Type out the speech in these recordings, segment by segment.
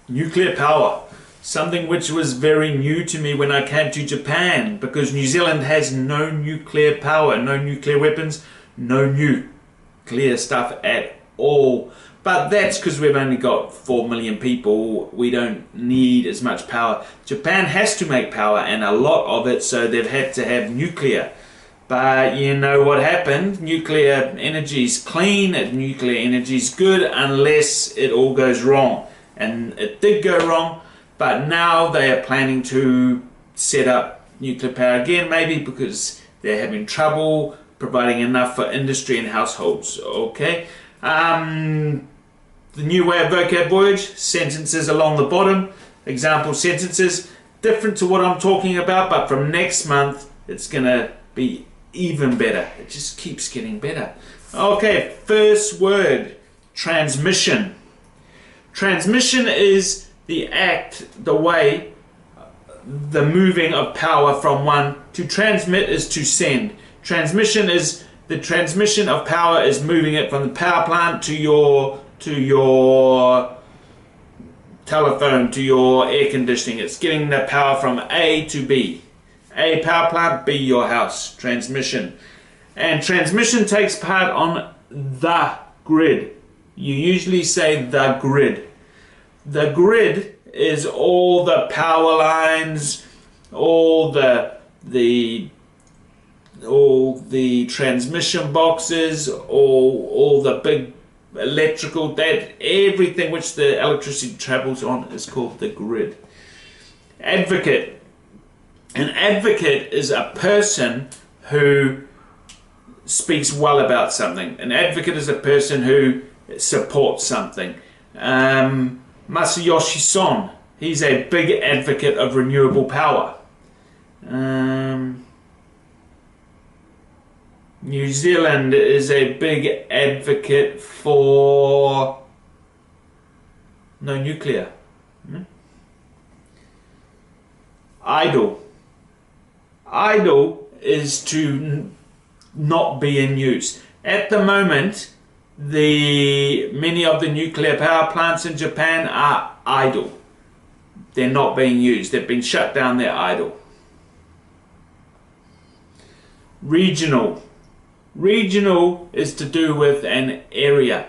Nuclear power. Something which was very new to me when I came to Japan, because New Zealand has no nuclear power, no nuclear weapons, no nuclear stuff at all. But that's because we've only got 4 million people. We don't need as much power. Japan has to make power, and a lot of it, so they've had to have nuclear. But you know what happened? Nuclear energy is clean, and nuclear energy is good unless it all goes wrong. And it did go wrong, but now they are planning to set up nuclear power again, maybe because they're having trouble providing enough for industry and households. Okay. The new way of vocab voyage, sentences along the bottom, example sentences, different to what I'm talking about, but from next month it's going to be even better. It just keeps getting better. Okay, first word, transmission. Transmission is the act, the way, the moving of power from one. To transmit is to send. Transmission is the transmission of power, is moving it from the power plant to your telephone, to your air conditioning. It's getting the power from A to B. A, power plant, B, your house. Transmission. And transmission takes part on the grid. You usually say the grid. The grid is all the power lines, all the transmission boxes, all the big electrical, that everything which the electricity travels on is called the grid. Advocate. An advocate is a person who speaks well about something. An advocate is a person who supports something. Masayoshi Son, he's a big advocate of renewable power. New Zealand is a big advocate for no nuclear. Idle. Idle is to not be in use. At the moment, many of the nuclear power plants in Japan are idle. They're not being used. They've been shut down. They're idle. Regional. Regional is to do with an area.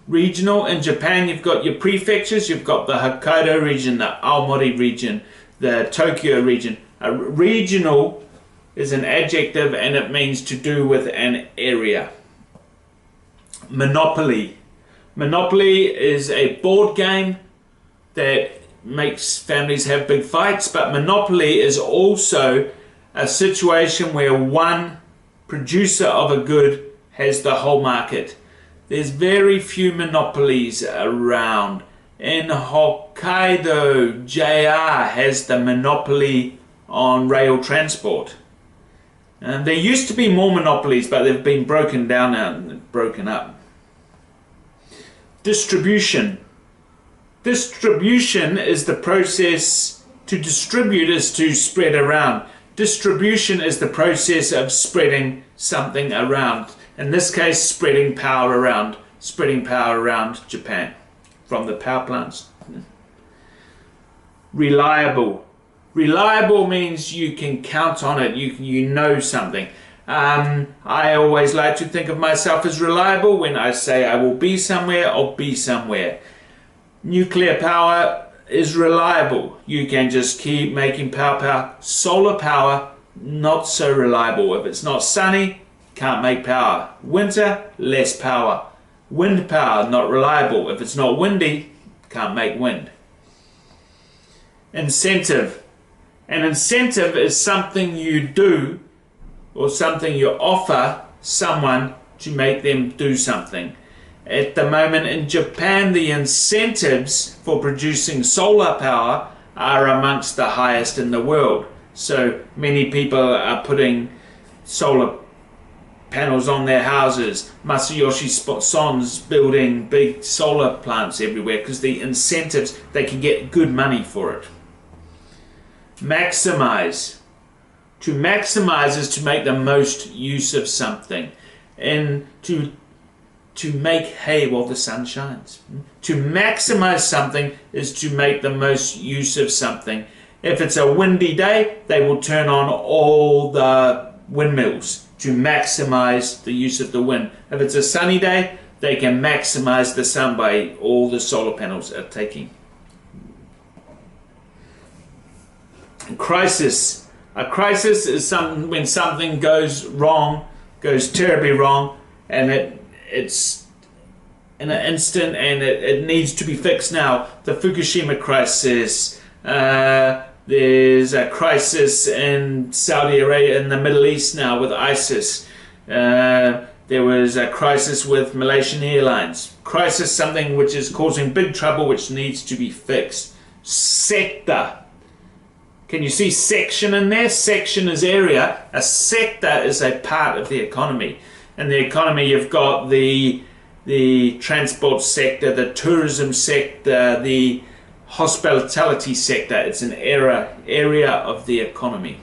Regional, in Japan you've got your prefectures, you've got the Hokkaido region, the Aomori region, the Tokyo region. Regional is an adjective and it means to do with an area. Monopoly. Monopoly is a board game that makes families have big fights, but Monopoly is also a situation where one producer of a good has the whole market. There's very few monopolies around. In Hokkaido, JR has the monopoly on rail transport. And there used to be more monopolies, but they've been broken down and broken up. Distribution. Distribution is the process. To distribute is to spread around. Distribution is the process of spreading something around. In this case, spreading power around Japan from the power plants. Reliable. Reliable means you can count on it. You know something. I always like to think of myself as reliable. When I say I will be somewhere, I'll be somewhere. Nuclear power is reliable. You can just keep making power. Solar power, not so reliable. If it's not sunny, can't make power. Winter, less power. Wind power, not reliable. If it's not windy, can't make wind. Incentive. An incentive is something you do or something you offer someone to make them do something. At the moment in Japan, the incentives for producing solar power are amongst the highest in the world. So many people are putting solar panels on their houses. Masayoshi Son's building big solar plants everywhere because the incentives, they can get good money for it. Maximize. To maximize is to make the most use of something. And to to make hay while the sun shines. To maximize something is to make the most use of something. If it's a windy day, they will turn on all the windmills to maximize the use of the wind. If it's a sunny day, they can maximize the sun by all the solar panels are taking. Crisis. A crisis is when something goes wrong, goes terribly wrong, and it's in an instant and it needs to be fixed now. The Fukushima crisis, there's a crisis in Saudi Arabia, in the Middle East now with ISIS. There was a crisis with Malaysian Airlines. Crisis, something which is causing big trouble, which needs to be fixed. Sector. Can you see section in there? Section is area. A sector is a part of the economy. In the economy, you've got the transport sector, the tourism sector, the hospitality sector. It's an area of the economy.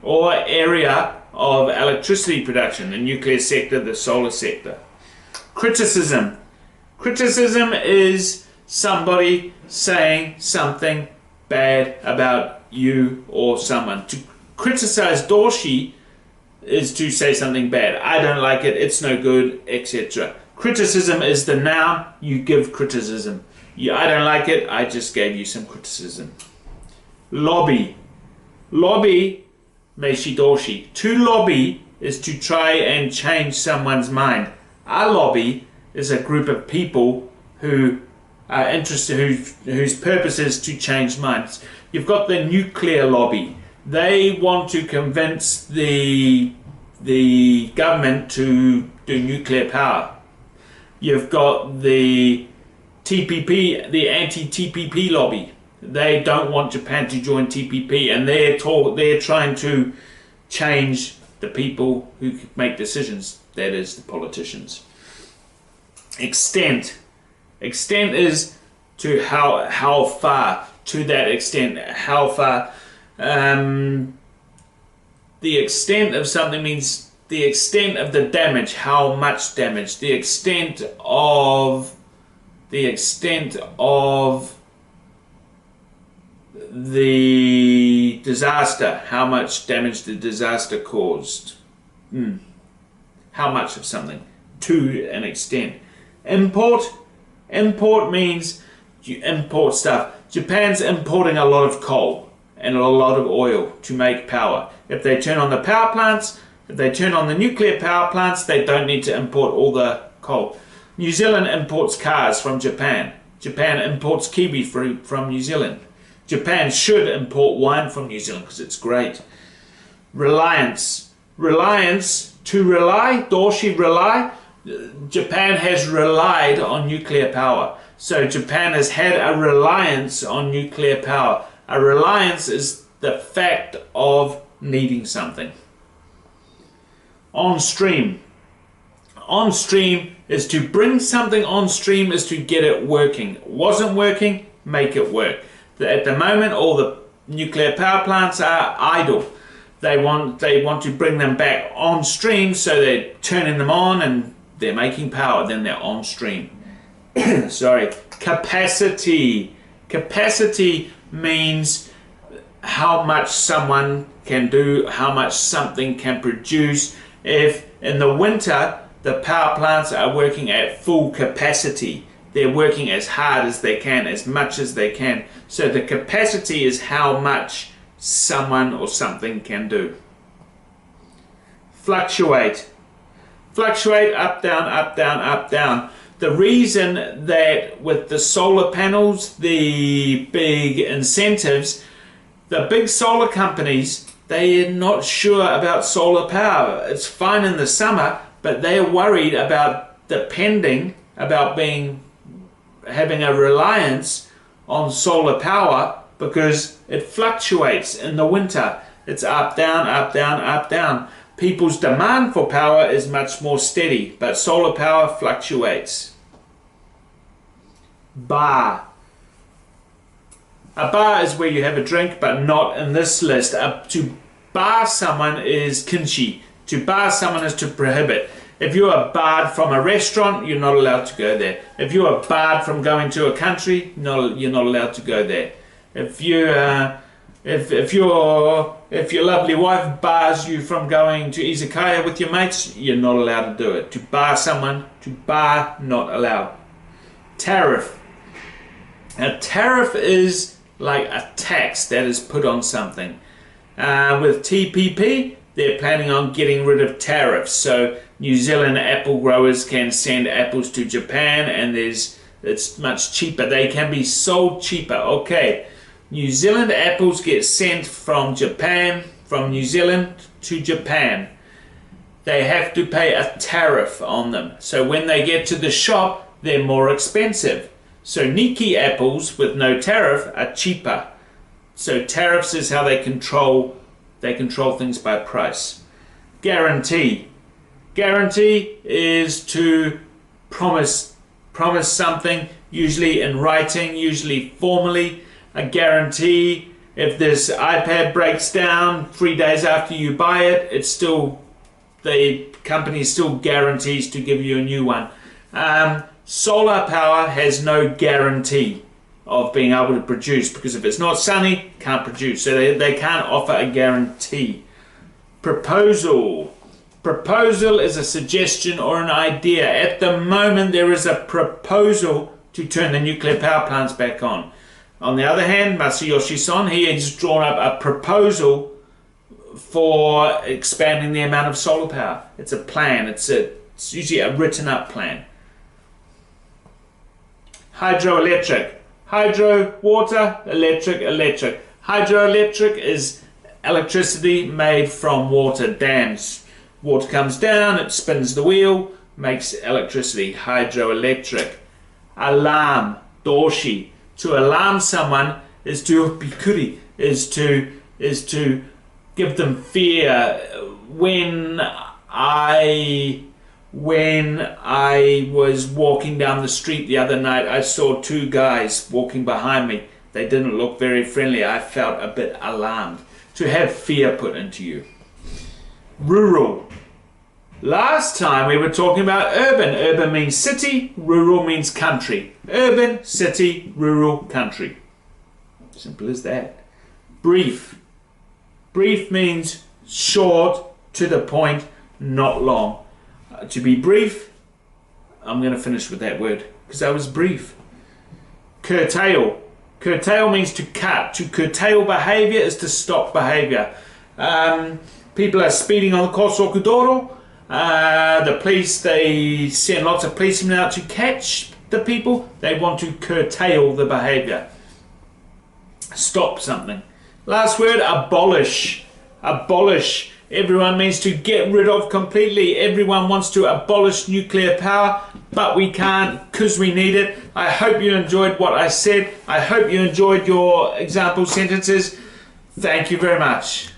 Or area of electricity production, the nuclear sector, the solar sector. Criticism. Criticism is somebody saying something bad about you or someone. To criticize Dorshi is to say something bad. I don't like it, it's no good, etc. Criticism is the noun, you give criticism. I don't like it, I just gave you some criticism. Lobby. Lobby, Meishi Dorshi. To lobby is to try and change someone's mind. A lobby is a group of people who are interested, whose purpose is to change minds. You've got the nuclear lobby. They want to convince the government to do nuclear power. You've got the TPP, the anti-TPP lobby. They don't want Japan to join TPP, and they're trying to change the people who make decisions, that is, the politicians. Extent. Extent is to how far, to that extent, how far. The extent of something means the extent of the damage, how much damage, the extent of the disaster, how much damage the disaster caused. How much of something, to an extent. Import means you import stuff. Japan's importing a lot of coal and a lot of oil to make power. If they turn on the power plants, if they turn on the nuclear power plants, they don't need to import all the coal. New Zealand imports cars from Japan. Japan imports kiwi fruit from New Zealand. Japan should import wine from New Zealand because it's great. Reliance. Reliance, to rely, Dorshi rely. Japan has relied on nuclear power. So Japan has had a reliance on nuclear power. A reliance is the fact of needing something. On stream. On stream is to bring something on stream, is to get it working. Wasn't working, make it work. At the moment, all the nuclear power plants are idle. They want to bring them back on stream, so they're turning them on and they're making power, then they're on stream. Sorry. Capacity. Capacity means how much someone can do, how much something can produce. If in the winter the power plants are working at full capacity, they're working as hard as they can, as much as they can. So the capacity is how much someone or something can do. Fluctuate. Fluctuate, up, down, up, down, up, down. The reason that with the solar panels, the big incentives, the big solar companies, they're not sure about solar power. It's fine in the summer, but they're worried about having a reliance on solar power because it fluctuates in the winter. It's up, down, up, down, up, down. People's demand for power is much more steady, but solar power fluctuates. Bar. A bar is where you have a drink, but not in this list. To bar someone is kinshi. To bar someone is to prohibit. If you are barred from a restaurant, you're not allowed to go there. If you are barred from going to a country, you're not allowed to go there. If your lovely wife bars you from going to izakaya with your mates, you're not allowed to do it. To bar someone, not allowed. Tariff. A tariff is like a tax that is put on something. With TPP, they're planning on getting rid of tariffs. So New Zealand apple growers can send apples to Japan, and it's much cheaper. They can be sold cheaper. Okay, New Zealand apples get sent from New Zealand to Japan. They have to pay a tariff on them. So when they get to the shop, they're more expensive. So Niki apples with no tariff are cheaper. So tariffs is how they control things by price. Guarantee. Guarantee is to promise something, usually in writing, usually formally. A guarantee, if this iPad breaks down 3 days after you buy it, the company still guarantees to give you a new one. Solar power has no guarantee of being able to produce, because if it's not sunny, can't produce. So they can't offer a guarantee. Proposal. Proposal is a suggestion or an idea. At the moment, there is a proposal to turn the nuclear power plants back on. On the other hand, Masayoshi Son, he has drawn up a proposal for expanding the amount of solar power. It's a plan. It's usually a written up plan. Hydroelectric. Hydro, water, electric, electric. Hydroelectric is electricity made from water, dams. Water comes down, it spins the wheel, makes electricity. Hydroelectric. Alarm, doshi. To alarm someone is to bikuri, is to give them fear. When I was walking down the street the other night, I saw 2 guys walking behind me. They didn't look very friendly. I felt a bit alarmed. To have fear put into you. Rural. Last time we were talking about urban. Urban means city, rural means country. Urban, city, rural, country. Simple as that. Brief. Brief means short, to the point, not long. To be brief, I'm going to finish with that word because I was brief. Curtail. Curtail means to cut. To curtail behavior is to stop behavior. People are speeding on the Kosokudoro. The police, they send lots of policemen out to catch the people. They want to curtail the behavior. Stop something. Last word, abolish. Abolish. Everyone means to get rid of completely. Everyone wants to abolish nuclear power, but we can't because we need it. I hope you enjoyed what I said. I hope you enjoyed your example sentences. Thank you very much.